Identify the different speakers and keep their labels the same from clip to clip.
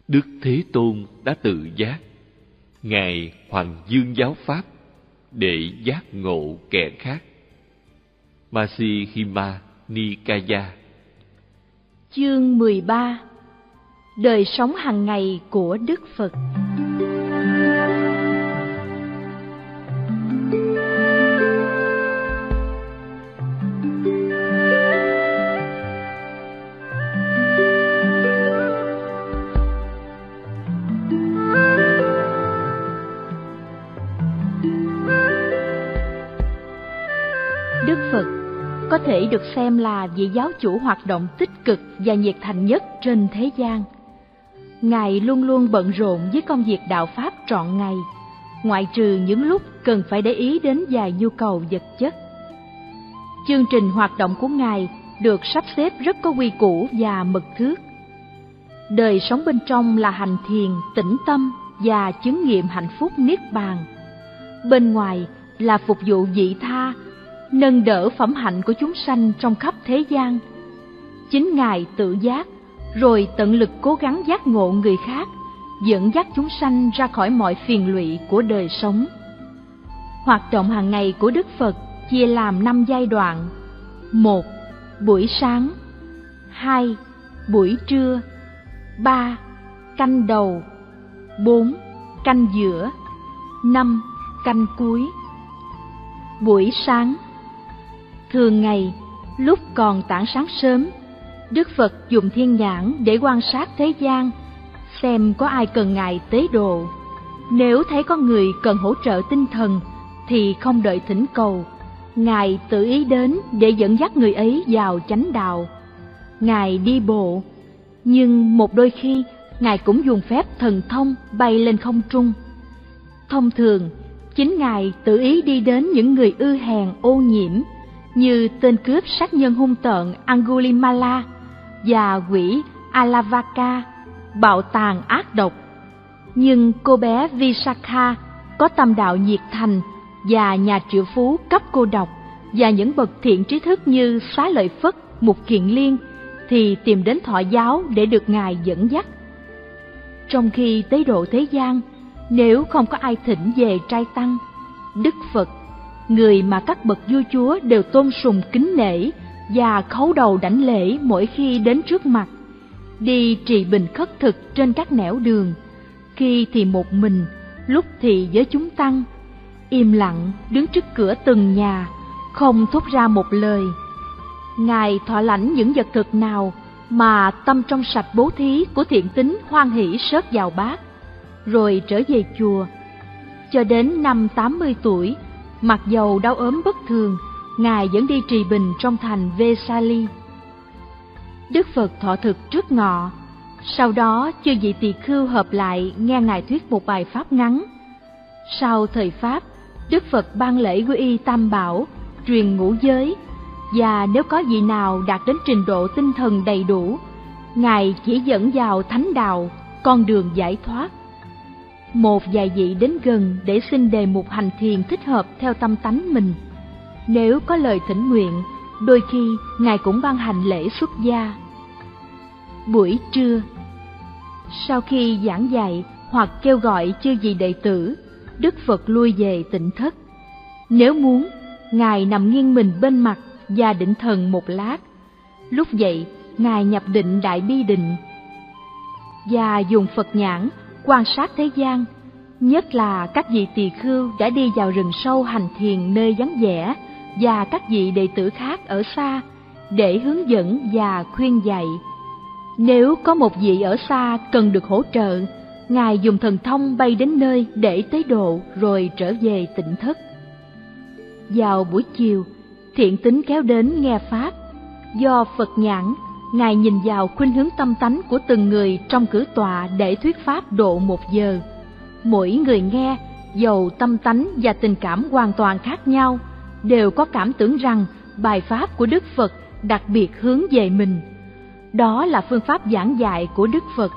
Speaker 1: Đức Thế Tôn đã tự giác. Ngài hoằng dương giáo pháp để giác ngộ kẻ khác. Majjhima Nikaya.
Speaker 2: Chương 13. Đời sống hàng ngày của Đức Phật. Đức Phật có thể được xem là vị giáo chủ hoạt động tích cực và nhiệt thành nhất trên thế gian. Ngài luôn luôn bận rộn với công việc đạo pháp trọn ngày, ngoại trừ những lúc cần phải để ý đến vài nhu cầu vật chất. Chương trình hoạt động của Ngài được sắp xếp rất có quy củ và mật thước. Đời sống bên trong là hành thiền, tĩnh tâm và chứng nghiệm hạnh phúc niết bàn. Bên ngoài là phục vụ vị tha, nâng đỡ phẩm hạnh của chúng sanh trong khắp thế gian. Chính Ngài tự giác, rồi tận lực cố gắng giác ngộ người khác, dẫn dắt chúng sanh ra khỏi mọi phiền lụy của đời sống. Hoạt động hàng ngày của Đức Phật chia làm 5 giai đoạn. 1. Buổi sáng. 2. Buổi trưa. 3. Canh đầu. 4. Canh giữa. 5. Canh cuối. Buổi sáng. Thường ngày, lúc còn tảng sáng sớm, Đức Phật dùng thiên nhãn để quan sát thế gian, xem có ai cần Ngài tế độ. Nếu thấy có người cần hỗ trợ tinh thần, thì không đợi thỉnh cầu, Ngài tự ý đến để dẫn dắt người ấy vào chánh đạo. Ngài đi bộ, nhưng một đôi khi Ngài cũng dùng phép thần thông bay lên không trung. Thông thường, chính Ngài tự ý đi đến những người ư hèn ô nhiễm, như tên cướp sát nhân hung tợn Angulimala và quỷ Alavaka, bạo tàn ác độc. Nhưng cô bé Visakha có tâm đạo nhiệt thành, và nhà triệu phú cấp cô độc, và những bậc thiện trí thức như Xá Lợi Phất, Mục Kiền Liên thì tìm đến thọ giáo để được Ngài dẫn dắt. Trong khi tế độ thế gian, nếu không có ai thỉnh về trai tăng, Đức Phật, người mà các bậc vua chúa đều tôn sùng kính nể và khấu đầu đảnh lễ mỗi khi đến trước mặt, đi trì bình khất thực trên các nẻo đường, khi thì một mình, lúc thì với chúng tăng, im lặng đứng trước cửa từng nhà, không thốt ra một lời. Ngài thọ lãnh những vật thực nào mà tâm trong sạch bố thí của thiện tín hoan hỷ sớt vào bát, rồi trở về chùa. Cho đến năm 80 tuổi, mặc dầu đau ốm bất thường, Ngài vẫn đi trì bình trong thành Vesali. Đức Phật thọ thực trước ngọ. Sau đó chư vị tỳ khưu hợp lại nghe Ngài thuyết một bài pháp ngắn. Sau thời pháp, Đức Phật ban lễ quy y Tam Bảo, truyền ngũ giới, và nếu có vị nào đạt đến trình độ tinh thần đầy đủ, Ngài chỉ dẫn vào thánh đạo, con đường giải thoát. Một vài vị đến gần để xin đề mục hành thiền thích hợp theo tâm tánh mình. Nếu có lời thỉnh nguyện, đôi khi Ngài cũng ban hành lễ xuất gia. Buổi trưa. Sau khi giảng dạy hoặc kêu gọi chư vị đệ tử, Đức Phật lui về tịnh thất. Nếu muốn, Ngài nằm nghiêng mình bên mặt và định thần một lát. Lúc dậy, Ngài nhập định Đại Bi Định và dùng Phật nhãn quan sát thế gian, nhất là các vị tỳ khưu đã đi vào rừng sâu hành thiền nơi vắng vẻ, và các vị đệ tử khác ở xa, để hướng dẫn và khuyên dạy. Nếu có một vị ở xa cần được hỗ trợ, Ngài dùng thần thông bay đến nơi để tế độ rồi trở về tịnh thất. Vào buổi chiều, thiện tín kéo đến nghe pháp. Do Phật nhãn, Ngài nhìn vào khuynh hướng tâm tánh của từng người trong cử tọa để thuyết pháp độ 1 giờ. Mỗi người nghe, dầu tâm tánh và tình cảm hoàn toàn khác nhau, đều có cảm tưởng rằng bài pháp của Đức Phật đặc biệt hướng về mình. Đó là phương pháp giảng dạy của Đức Phật.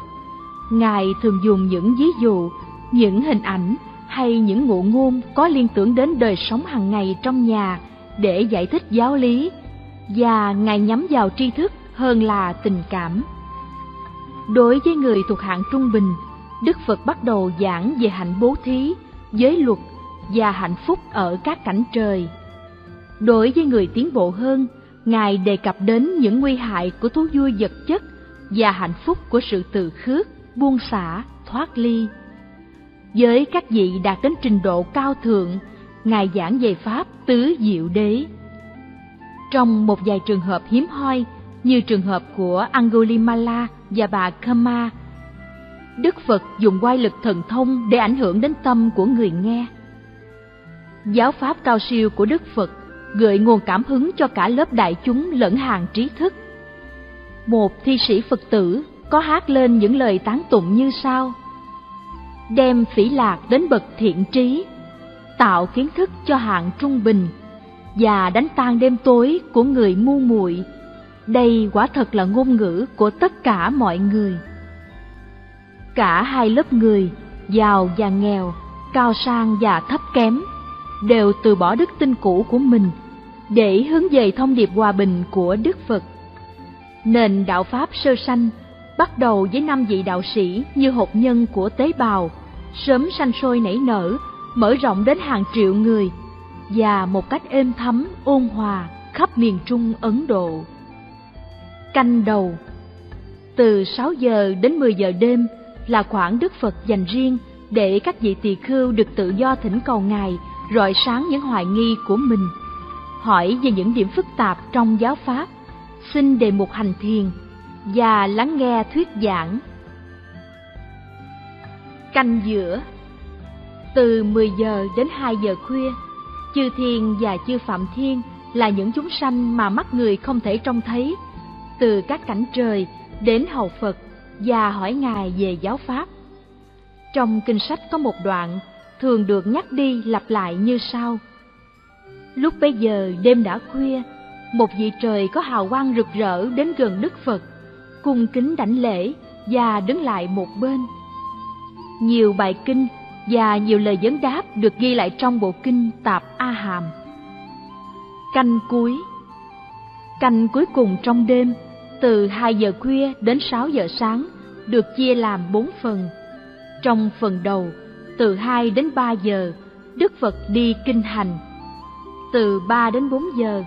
Speaker 2: Ngài thường dùng những ví dụ, những hình ảnh hay những ngụ ngôn có liên tưởng đến đời sống hàng ngày trong nhà để giải thích giáo lý, và Ngài nhắm vào tri thức hơn là tình cảm. Đối với người thuộc hạng trung bình, Đức Phật bắt đầu giảng về hạnh bố thí, giới luật và hạnh phúc ở các cảnh trời. Đối với người tiến bộ hơn, Ngài đề cập đến những nguy hại của thú vui vật chất và hạnh phúc của sự từ khước, buông xả, thoát ly. Với các vị đạt đến trình độ cao thượng, Ngài giảng về Pháp tứ diệu đế. Trong một vài trường hợp hiếm hoi, như trường hợp của Angulimala và bà Kama, Đức Phật dùng oai lực thần thông để ảnh hưởng đến tâm của người nghe. Giáo pháp cao siêu của Đức Phật gợi nguồn cảm hứng cho cả lớp đại chúng lẫn hàng trí thức. Một thi sĩ Phật tử có hát lên những lời tán tụng như sau: đem phỉ lạc đến bậc thiện trí, tạo kiến thức cho hạng trung bình, và đánh tan đêm tối của người ngu muội. Đây quả thật là ngôn ngữ của tất cả mọi người. Cả hai lớp người, giàu và nghèo, cao sang và thấp kém, đều từ bỏ đức tin cũ của mình để hướng về thông điệp hòa bình của Đức Phật. Nền đạo Pháp sơ sanh bắt đầu với 5 vị đạo sĩ như hột nhân của tế bào, sớm sanh sôi nảy nở, mở rộng đến hàng triệu người, và một cách êm thấm, ôn hòa khắp miền Trung Ấn Độ. Canh đầu. Từ 6 giờ đến 10 giờ đêm là khoảng Đức Phật dành riêng để các vị tỳ khưu được tự do thỉnh cầu Ngài rọi sáng những hoài nghi của mình, hỏi về những điểm phức tạp trong giáo pháp, xin đề mục hành thiền và lắng nghe thuyết giảng. Canh giữa. Từ 10 giờ đến 2 giờ khuya, chư thiên và chư phạm thiên là những chúng sanh mà mắt người không thể trông thấy, từ các cảnh trời đến hầu Phật và hỏi Ngài về giáo pháp. Trong kinh sách có một đoạn thường được nhắc đi lặp lại như sau: lúc bấy giờ đêm đã khuya, một vị trời có hào quang rực rỡ đến gần Đức Phật, cung kính đảnh lễ và đứng lại một bên. Nhiều bài kinh và nhiều lời vấn đáp được ghi lại trong bộ kinh Tạp A Hàm. Canh cuối. Canh cuối cùng trong đêm, từ 2 giờ khuya đến 6 giờ sáng, được chia làm 4 phần. Trong phần đầu, từ 2 đến 3 giờ, Đức Phật đi kinh hành. Từ 3 đến 4 giờ,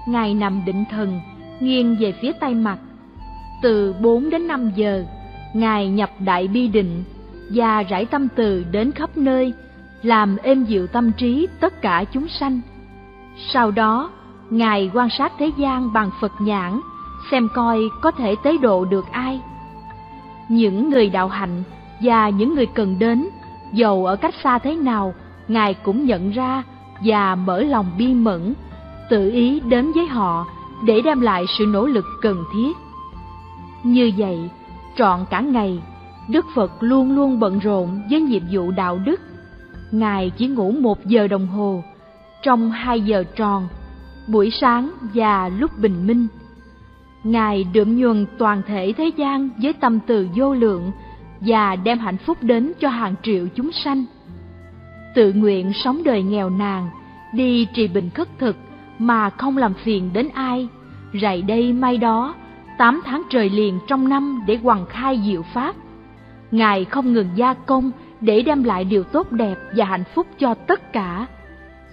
Speaker 2: Ngài nằm định thần, nghiêng về phía tay mặt. Từ 4 đến 5 giờ, Ngài nhập đại bi định và rải tâm từ đến khắp nơi, làm êm dịu tâm trí tất cả chúng sanh. Sau đó, Ngài quan sát thế gian bằng Phật nhãn, xem coi có thể tế độ được ai. Những người đạo hạnh và những người cần đến, dầu ở cách xa thế nào, Ngài cũng nhận ra và mở lòng bi mẫn, tự ý đến với họ để đem lại sự nỗ lực cần thiết. Như vậy, trọn cả ngày, Đức Phật luôn luôn bận rộn với nhiệm vụ đạo đức. Ngài chỉ ngủ 1 giờ đồng hồ, trong 2 giờ tròn, buổi sáng và lúc bình minh. Ngài đượm nhuần toàn thể thế gian với tâm từ vô lượng và đem hạnh phúc đến cho hàng triệu chúng sanh. Tự nguyện sống đời nghèo nàn, đi trì bình khất thực mà không làm phiền đến ai, rày đây mai đó, 8 tháng trời liền trong năm để hoằng khai diệu pháp. Ngài không ngừng gia công để đem lại điều tốt đẹp và hạnh phúc cho tất cả,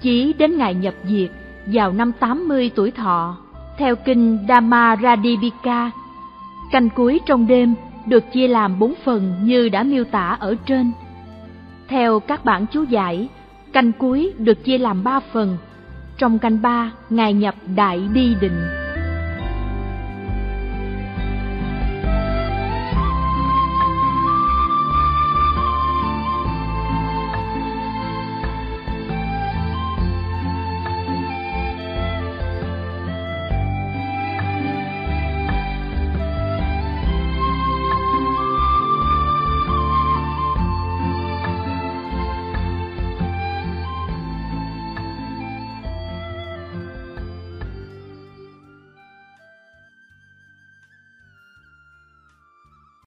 Speaker 2: chí đến Ngài nhập diệt vào năm 80 tuổi thọ. Theo kinh Dhammaradipika, canh cuối trong đêm được chia làm 4 phần như đã miêu tả ở trên. Theo các bản chú giải, canh cuối được chia làm 3 phần. Trong canh 3, Ngài nhập đại bi định.